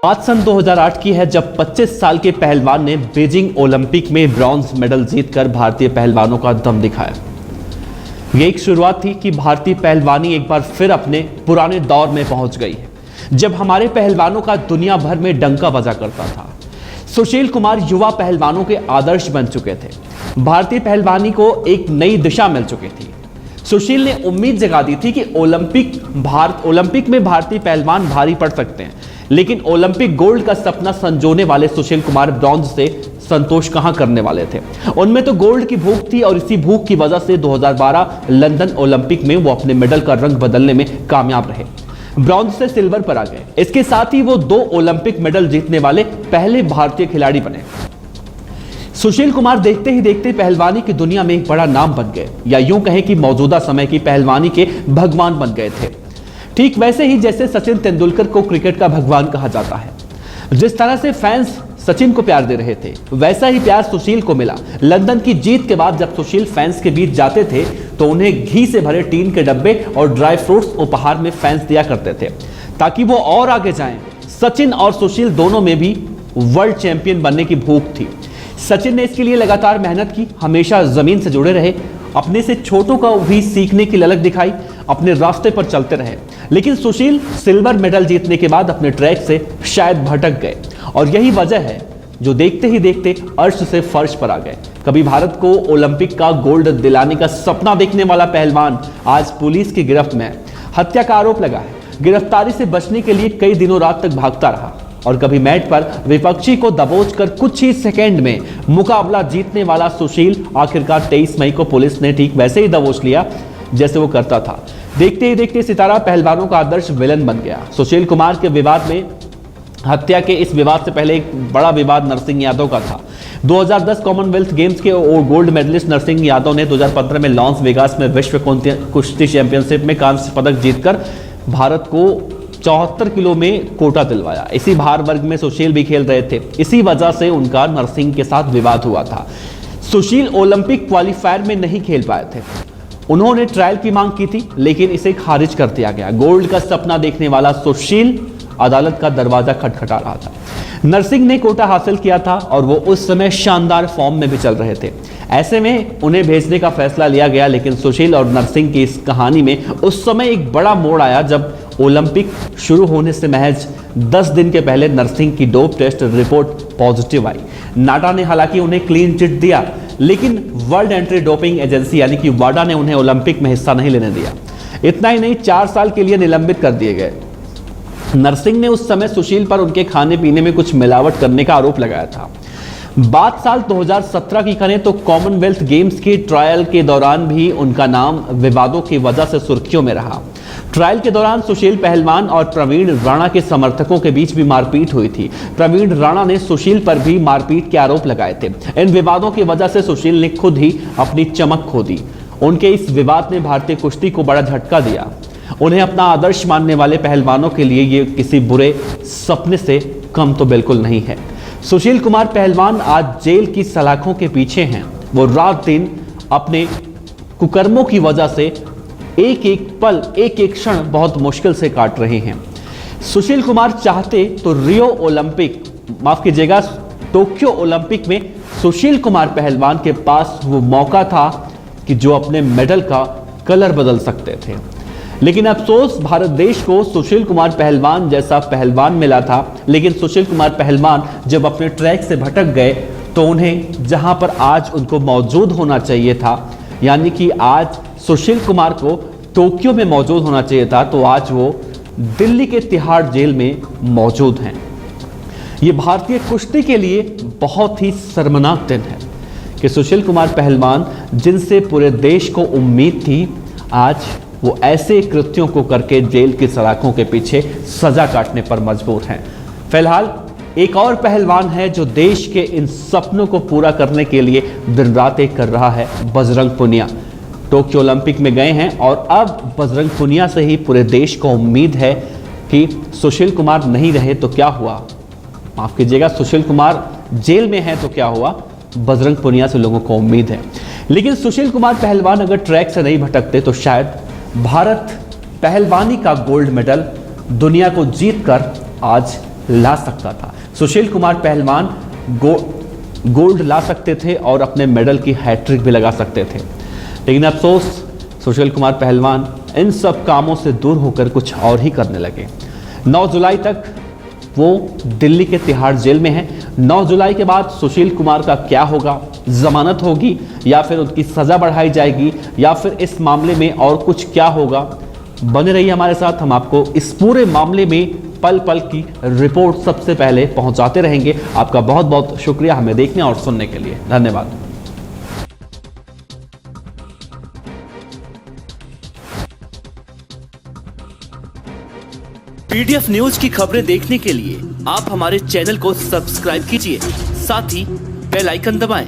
बात सन 2008 की है, जब 25 साल के पहलवान ने बीजिंग ओलंपिक में ब्रॉन्ज मेडल जीतकर भारतीय पहलवानों का दम दिखाया। यह एक शुरुआत थी कि भारतीय पहलवानी एक बार फिर अपने पुराने दौर में पहुंच गई है, जब हमारे पहलवानों का दुनिया भर में डंका बजा करता था। सुशील कुमार युवा पहलवानों के आदर्श बन चुके थे। भारतीय पहलवानी को एक नई दिशा मिल चुकी थी। सुशील ने उम्मीद जगा दी थी कि ओलंपिक में भारतीय पहलवान भारी पड़ सकते हैं, लेकिन ओलंपिक गोल्ड का सपना संजोने वाले सुशील कुमार ब्रॉन्ज से संतोष कहां करने वाले थे। उनमें तो गोल्ड की भूख थी और इसी भूख की वजह से 2012 लंदन ओलंपिक में वो अपने मेडल का रंग बदलने में कामयाब रहे। ब्रॉन्ज से सिल्वर पर आ गए। इसके साथ ही वो 2 ओलंपिक मेडल जीतने वाले पहले भारतीय खिलाड़ी बने। सुशील कुमार देखते ही देखते पहलवानी की दुनिया में एक बड़ा नाम बन गए, या यूं कहें कि मौजूदा समय की पहलवानी के भगवान बन गए थे। ठीक वैसे ही जैसे सचिन तेंदुलकर को क्रिकेट का भगवान कहा जाता है। जिस तरह से फैंस सचिन को प्यार दे रहे थे, वैसा ही प्यार सुशील को मिला। लंदन की जीत के बाद जब सुशील फैंस के बीच जाते थे तो उन्हें घी से भरे टीन के डब्बे और ड्राई फ्रूट्स उपहार में फैंस दिया करते थे, ताकि वो और आगे जाएं। सचिन और सुशील दोनों में भी वर्ल्ड चैंपियन बनने की भूख थी। सचिन ने इसके लिए लगातार मेहनत की, हमेशा जमीन से जुड़े रहे, अपने से छोटों को भी सीखने की ललक दिखाई, अपने रास्ते पर चलते रहे। लेकिन सुशील सिल्वर मेडल जीतने के बाद अपने ट्रैक से शायद भटक गए, और यही वजह है जो देखते ही देखते अर्श से फर्श पर आ गए। कभी भारत को ओलंपिक का गोल्ड दिलाने का सपना देखने वाला पहलवान आज पुलिस की गिरफ्त में है। हत्या का आरोप लगा है। गिरफ्तारी से बचने के लिए कई दिनों रात तक भागता रहा, और कभी मैट पर विपक्षी को दबोचकर कुछ ही सेकंड में मुकाबला जीतने वाला सुशील आखिरकार 23 मई को पुलिस ने ठीक वैसे ही दबोच लिया जैसे वो करता था। देखते ही देखते सितारा पहलवानों का आदर्श विलन बन गया। सुशील कुमार के विवाद में हत्या के इस विवाद से पहले एक बड़ा विवाद नरसिंह यादव का था। 2010 कॉमनवेल्थ गेम्स के गोल्ड मेडलिस्ट नरसिंह यादव ने 2015 में लॉस वेगास में विश्व कुश्ती चैंपियनशिप में कांस्य पदक जीतकर भारत को 74 किलो में कोटा दिलवाया। इसी भार वर्ग में सुशील भी खेल रहे थे। इसी वजह से उनका नरसिंह के साथ विवाद हुआ था। सुशील ओलंपिक क्वालिफायर में नहीं खेल पाए थे। उन्होंने ट्रायल की मांग की थी, लेकिन इसे खारिज कर दिया गया। गोल्ड का सपना देखने वाला सुशील अदालत का दरवाजा खटखटा रहा था। नरसिंह ने कोटा हासिल किया था और वो उस समय शानदार फॉर्म में भी चल रहे थे। ऐसे में उन्हें भेजने का फैसला लिया गया, लेकिन सुशील और नरसिंह की इस कहानी में उस समय एक बड़ा मोड़ आया जब ओलंपिक शुरू होने से महज 10 दिन के पहले नरसिंह की डोप टेस्ट रिपोर्ट पॉजिटिव आई। नाटा ने हालांकि उन्हें क्लीन चिट दिया, लेकिन वर्ल्ड एंटी डोपिंग एजेंसी यानी कि वाडा ने उन्हें ओलंपिक में हिस्सा नहीं लेने दिया। इतना ही नहीं, 4 साल के लिए निलंबित कर दिए गए। नरसिंह ने उस समय सुशील पर उनके खाने पीने में कुछ मिलावट करने का आरोप लगाया था। बात साल 2017 की करें तो कॉमनवेल्थ गेम्स के ट्रायल के दौरान भी उनका नाम विवादों की वजह से सुर्खियों में रहा। ट्रायल के दौरान सुशील पहलवान और प्रवीण राणा के समर्थकों के बीच भी मारपीट हुई थी। प्रवीण राणा ने सुशील पर भी मारपीट के आरोप लगाए थे। इन विवादों की वजह से सुशील ने खुद ही अपनी चमक खो दी। उनके इस विवाद ने भारतीय कुश्ती को बड़ा झटका दिया। उन्हें अपना आदर्श मानने वाले पहलवानों के लिए ये किसी बुरे सपने से कम तो बिल्कुल नहीं है। सुशील कुमार पहलवान आज जेल की सलाखों के पीछे हैं। वो रात दिन अपने कुकर्मों की वजह से एक एक पल, एक एक क्षण बहुत मुश्किल से काट रहे हैं। सुशील कुमार चाहते तो टोक्यो ओलंपिक में सुशील कुमार पहलवान के पास वो मौका था कि जो अपने मेडल का कलर बदल सकते थे। लेकिन अफसोस भारत देश को सुशील कुमार पहलवान जैसा पहलवान मिला था। लेकिन सुशील कुमार पहलवान जब अपने ट्रैक से भटक गए तो उन्हें जहां पर आज उनको मौजूद होना चाहिए था, यानी कि आज सुशील कुमार को टोक्यो में मौजूद होना चाहिए था, तो आज वो दिल्ली के तिहाड़ जेल में मौजूद हैं। ये भारतीय कुश्ती के लिए बहुत ही शर्मनाक दिन है कि सुशील कुमार पहलवान, जिनसे पूरे देश को उम्मीद थी, आज वो ऐसे कृत्यों को करके जेल की सलाखों के पीछे सजा काटने पर मजबूर हैं। फिलहाल एक और पहलवान है जो देश के इन सपनों को पूरा करने के लिए दिन रात एक कर रहा है, बजरंग पुनिया। टोक्यो ओलंपिक में गए हैं और अब बजरंग पुनिया से ही पूरे देश को उम्मीद है कि सुशील कुमार नहीं रहे तो क्या हुआ, माफ कीजिएगा, सुशील कुमार जेल में है तो क्या हुआ, बजरंग पुनिया से लोगों को उम्मीद है। लेकिन सुशील कुमार पहलवान अगर ट्रैक से नहीं भटकते तो शायद भारत पहलवानी का गोल्ड मेडल दुनिया को जीतकर आज ला सकता था। सुशील कुमार पहलवान गोल्ड ला सकते थे और अपने मेडल की हैट्रिक भी लगा सकते थे, लेकिन अफसोस सुशील कुमार पहलवान इन सब कामों से दूर होकर कुछ और ही करने लगे। 9 जुलाई तक वो दिल्ली के तिहाड़ जेल में है। 9 जुलाई के बाद सुशील कुमार का क्या होगा? जमानत होगी या फिर उनकी सजा बढ़ाई जाएगी या फिर इस मामले में और कुछ क्या होगा? बने रहिए हमारे साथ, हम आपको इस पूरे मामले में पल पल की रिपोर्ट सबसे पहले पहुंचाते रहेंगे। आपका बहुत बहुत शुक्रिया हमें देखने और सुनने के लिए। धन्यवाद। पीडीएफ न्यूज की खबरें देखने के लिए आप हमारे चैनल को सब्सक्राइब कीजिए, साथ ही बेल आइकन दबाएं।